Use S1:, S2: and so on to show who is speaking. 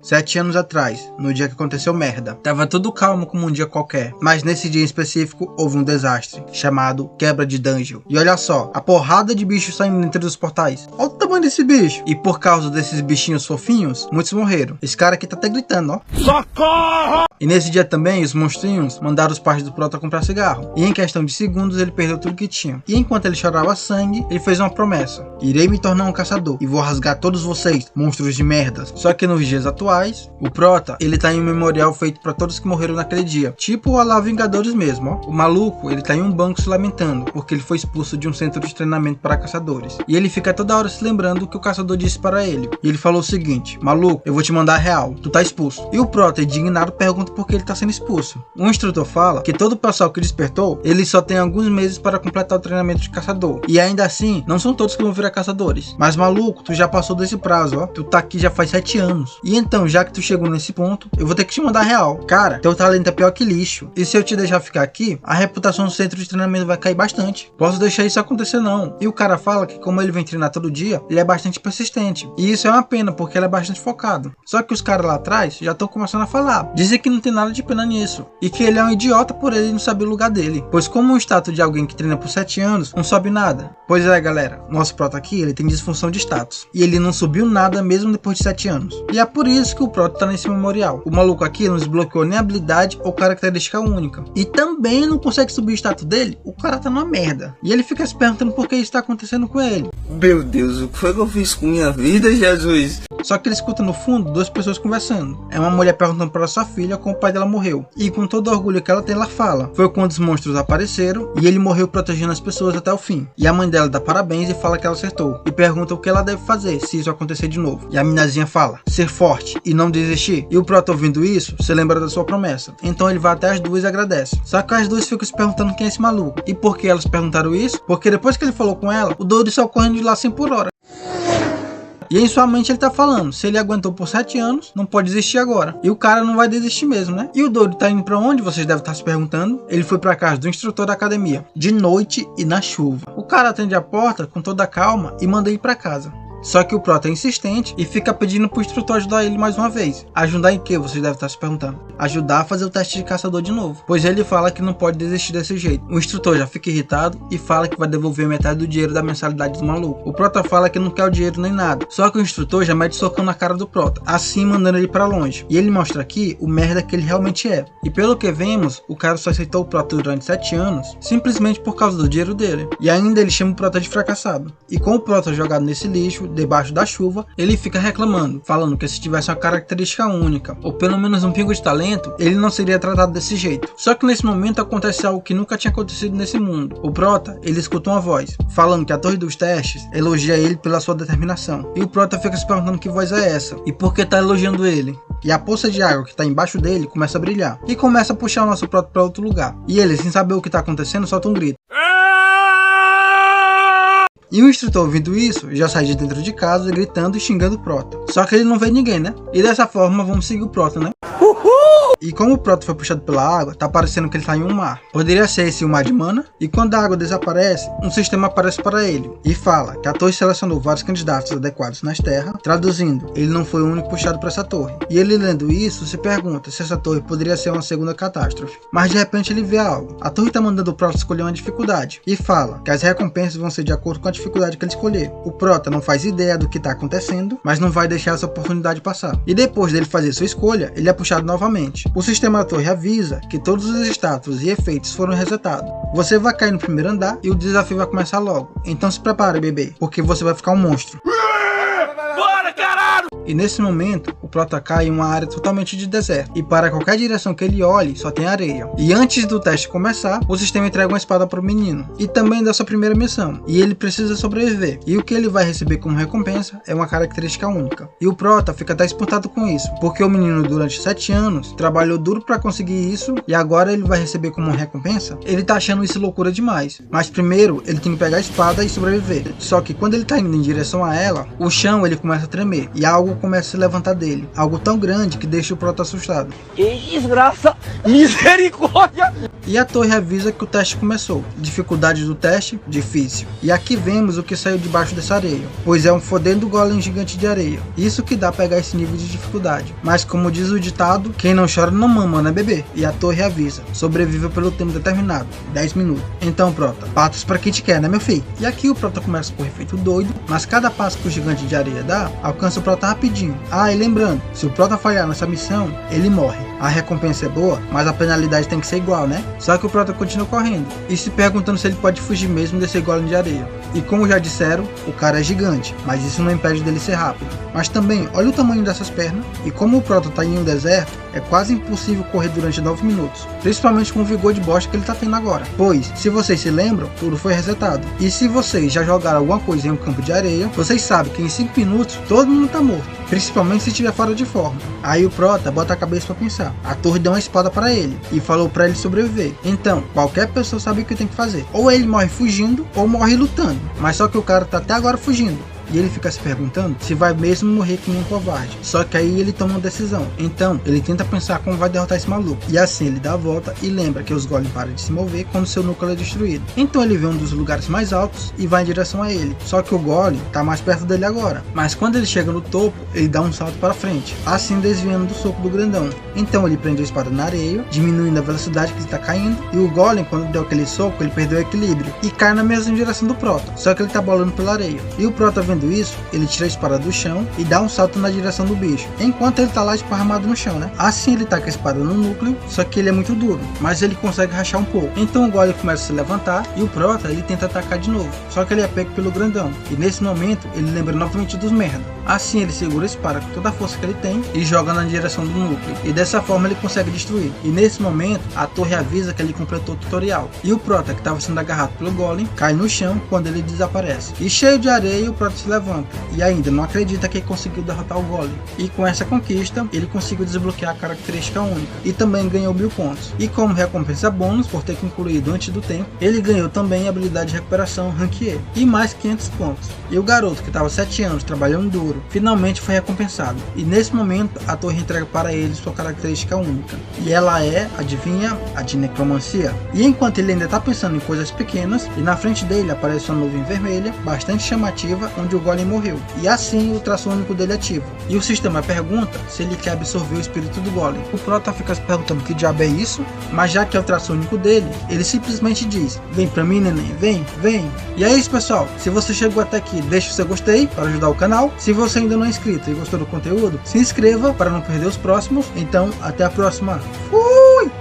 S1: 7 anos atrás, no dia que aconteceu merda. Tava tudo calmo como um dia qualquer, mas nesse dia em específico houve um desastre, chamado quebra de dungeon. E olha só, a porrada de bichos saindo entre os portais. Olha o tamanho desse bicho. E por causa desses bichinhos fofinhos, muitos morreram. Esse cara aqui tá até gritando, ó. Socorro! E nesse dia também, os monstrinhos mandaram os pais do Prota comprar cigarro. E em questão de segundos, ele perdeu tudo que tinha. E enquanto ele chorava sangue, ele fez uma promessa. Irei me tornar um caçador e vou rasgar todos vocês, monstros de merdas. Só que nos dias atuais, o Prota, ele tá em um memorial feito pra todos que morreram naquele dia. Tipo a lá Vingadores mesmo, ó. O maluco, ele tá em um banco se lamentando, porque ele foi expulso de um centro de treinamento para caçadores. E ele fica toda hora se lembrando o que o caçador disse para ele. E ele falou o seguinte: maluco, eu vou te mandar a real, tu tá expulso. E o Prota, indignado, pergunta por que ele tá sendo expulso. O instrutor fala que todo o pessoal que despertou, ele só tem alguns meses para completar o treinamento de caçador. E ainda assim, não são todos que vão virar caçadores. Mas maluco, tu já passou desse prazo, ó. Tu tá aqui já faz 7 anos. E então, já que tu chegou nesse ponto, eu vou ter que te mandar a real. Cara, teu talento é pior que lixo. E se eu te deixar ficar aqui, a reputação do centro de treinamento vai cair bastante. Posso deixar isso acontecer não. E o cara fala que como ele vem treinar todo dia, ele é bastante persistente. E isso é uma pena, porque ele é bastante focado. Só que os caras lá atrás já estão começando a falar. Dizem que não tem nada de pena nisso. E que ele é um idiota por ele não saber o lugar dele. Pois como o status de alguém que treina por 7 anos, não sobe nada. Pois é, galera. Nosso Prota aqui, ele tem disfunção de status. E ele não subiu nada mesmo depois de 7 anos. E é por isso que o Prota tá nesse memorial. O maluco aqui não desbloqueou nem habilidade ou característica única. E também não consegue subir o status dele. O cara tá numa merda. E ele fica se perguntando por que isso tá acontecendo com ele.
S2: Meu Deus, o que foi que eu fiz com minha vida, Jesus?
S1: Só que ele escuta no fundo 2 pessoas conversando. É uma mulher perguntando para sua filha como o pai dela morreu. E com todo o orgulho que ela tem, ela fala: foi quando os monstros apareceram e ele morreu protegendo as pessoas até o fim. E a mãe dela dá parabéns e fala que ela acertou. E pergunta o que ela deve fazer se isso acontecer de novo. E a minazinha fala: ser forte e não desistir. E o Prota, ouvindo isso, se lembra da sua promessa. Então ele vai até as 2 e agradece. Só que as 2 ficam se perguntando quem é esse maluco. E por que elas perguntaram isso? Porque depois que ele falou com ela, o doido saiu correndo de lá 100 por hora. E em sua mente ele tá falando, se ele aguentou por 7 anos, não pode desistir agora. E o cara não vai desistir mesmo, né? E o doido tá indo pra onde? Vocês devem estar se perguntando. Ele foi pra casa do instrutor da academia, de noite e na chuva. O cara atende a porta com toda a calma e manda ir pra casa. Só que o Prota é insistente e fica pedindo pro instrutor ajudar ele mais uma vez. Ajudar em que? Vocês devem estar se perguntando. Ajudar a fazer o teste de caçador de novo. Pois ele fala que não pode desistir desse jeito. O instrutor já fica irritado e fala que vai devolver metade do dinheiro da mensalidade do maluco. O Prota fala que não quer o dinheiro nem nada. Só que o instrutor já mete socão na cara do Prota, assim mandando ele pra longe. E ele mostra aqui o merda que ele realmente é. E pelo que vemos, o cara só aceitou o Prota durante 7 anos, simplesmente por causa do dinheiro dele. E ainda ele chama o Prota de fracassado. E com o Prota jogado nesse lixo, debaixo da chuva, ele fica reclamando, falando que se tivesse uma característica única, ou pelo menos um pingo de talento, ele não seria tratado desse jeito. Só que nesse momento acontece algo que nunca tinha acontecido nesse mundo. O Prota, ele escuta uma voz, falando que a torre dos testes elogia ele pela sua determinação. E o Prota fica se perguntando que voz é essa, e por que tá elogiando ele. E a poça de água que tá embaixo dele começa a brilhar, e começa a puxar o nosso Prota para outro lugar. E ele, sem saber o que tá acontecendo, solta um grito. E o instrutor, ouvindo isso, já sai de dentro de casa gritando e xingando o Prota. Só que ele não vê ninguém, né? E dessa forma vamos seguir o Prota, né? E como o Prota foi puxado pela água, tá parecendo que ele tá em um mar. Poderia ser esse um mar de mana. E quando a água desaparece, um sistema aparece para ele e fala que a torre selecionou vários candidatos adequados nas terras. Traduzindo, ele não foi o único puxado para essa torre. E ele, lendo isso, se pergunta se essa torre poderia ser uma segunda catástrofe. Mas de repente ele vê algo. A torre tá mandando o Prota escolher uma dificuldade e fala que as recompensas vão ser de acordo com a dificuldade que ele escolher. O Prota não faz ideia do que tá acontecendo, mas não vai deixar essa oportunidade passar. E depois dele fazer sua escolha, ele é puxado novamente. O sistema da torre avisa que todos os status e efeitos foram resetados. Você vai cair no primeiro andar e o desafio vai começar logo. Então se prepare, bebê, porque você vai ficar um monstro. Bora, caralho! E nesse momento, o Prota cai em uma área totalmente de deserto. E para qualquer direção que ele olhe, só tem areia. E antes do teste começar, o sistema entrega uma espada para o menino. E também dá sua primeira missão. E ele precisa sobreviver. E o que ele vai receber como recompensa é uma característica única. E o Prota fica até espantado com isso. Porque o menino durante 7 anos trabalhou duro para conseguir isso. E agora ele vai receber como recompensa? Ele tá achando isso loucura demais. Mas primeiro, ele tem que pegar a espada e sobreviver. Só que quando ele tá indo em direção a ela, o chão ele começa a tremer. E algo começa a se levantar dele. Algo tão grande que deixa o Prota assustado.
S3: Que desgraça! Misericórdia!
S1: E a torre avisa que o teste começou. Dificuldade do teste? Difícil. E aqui vemos o que saiu debaixo dessa areia, pois é um fodendo golem gigante de areia. Isso que dá pegar esse nível de dificuldade. Mas como diz o ditado, quem não chora não mama, né bebê? E a torre avisa, sobreviva pelo tempo determinado, 10 minutos. Então Prota, patos pra quem te quer, né meu filho? E aqui o Prota começa a correr feito doido, mas cada passo que o gigante de areia dá, alcança o Prota rapidinho. Ah, e lembrando, se o Prota falhar nessa missão, ele morre. A recompensa é boa, mas a penalidade tem que ser igual, né? Só que o Prota continua correndo e se perguntando se ele pode fugir mesmo desse golem de areia. E como já disseram, o cara é gigante, mas isso não impede dele ser rápido. Mas também, olha o tamanho dessas pernas, e como o Prota tá em um deserto, é quase impossível correr durante 9 minutos, principalmente com o vigor de bosta que ele tá tendo agora. Pois, se vocês se lembram, tudo foi resetado. E se vocês já jogaram alguma coisa em um campo de areia, vocês sabem que em 5 minutos todo mundo tá morto, principalmente se estiver fora de forma. Aí o Prota bota a cabeça pra pensar. A torre deu uma espada pra ele e falou pra ele sobreviver. Então, qualquer pessoa sabe o que tem que fazer. Ou ele morre fugindo, ou morre lutando. Mas só que o cara tá até agora fugindo. E ele fica se perguntando se vai mesmo morrer que nem um covarde. Só que aí ele toma uma decisão. Então ele tenta pensar como vai derrotar esse maluco. E assim ele dá a volta e lembra que os golems param de se mover quando seu núcleo é destruído. Então ele vê um dos lugares mais altos e vai em direção a ele. Só que o golem tá mais perto dele agora. Mas quando ele chega no topo, ele dá um salto para frente, assim desviando do soco do grandão. Então ele prende a espada na areia, diminuindo a velocidade que ele tá caindo. E o golem, quando deu aquele soco, ele perdeu o equilíbrio e cai na mesma direção do Prota. Só que ele tá bolando pela areia. E o Prota vendo isso, ele tira a espada do chão e dá um salto na direção do bicho, enquanto ele tá lá esparramado no chão, né? Assim ele taca a espada no núcleo, só que ele é muito duro, mas ele consegue rachar um pouco. Então o golem começa a se levantar e o Prota ele tenta atacar de novo, só que ele é pego pelo grandão. E nesse momento ele lembra novamente dos merda. Assim ele segura a espada com toda a força que ele tem e joga na direção do núcleo, e dessa forma ele consegue destruir. E nesse momento a torre avisa que ele completou o tutorial. E o Prota, que estava sendo agarrado pelo golem, cai no chão quando ele desaparece. E cheio de areia o Prota se levanta e ainda não acredita que ele conseguiu derrotar o golem. E com essa conquista ele conseguiu desbloquear a característica única e também ganhou 1000 pontos. E como recompensa bônus por ter concluído antes do tempo, ele ganhou também a habilidade de recuperação Rank E e mais 500 pontos. E o garoto, que estava 7 anos trabalhando duro, finalmente foi recompensado. E nesse momento a torre entrega para ele sua característica única. E ela é, adivinha, a de necromancia. E enquanto ele ainda está pensando em coisas pequenas, e na frente dele aparece uma nuvem vermelha, bastante chamativa, onde o golem morreu. E assim o traço único dele ativa. E o sistema pergunta se ele quer absorver o espírito do golem. O Prota fica se perguntando que diabo é isso, mas já que é o traço único dele, ele simplesmente diz: vem pra mim, neném, vem, vem. E é isso, pessoal. Se você chegou até aqui, deixa o seu gostei para ajudar o canal. Se você ainda não é inscrito e gostou do conteúdo, se inscreva para não perder os próximos. Então, até a próxima. Fui!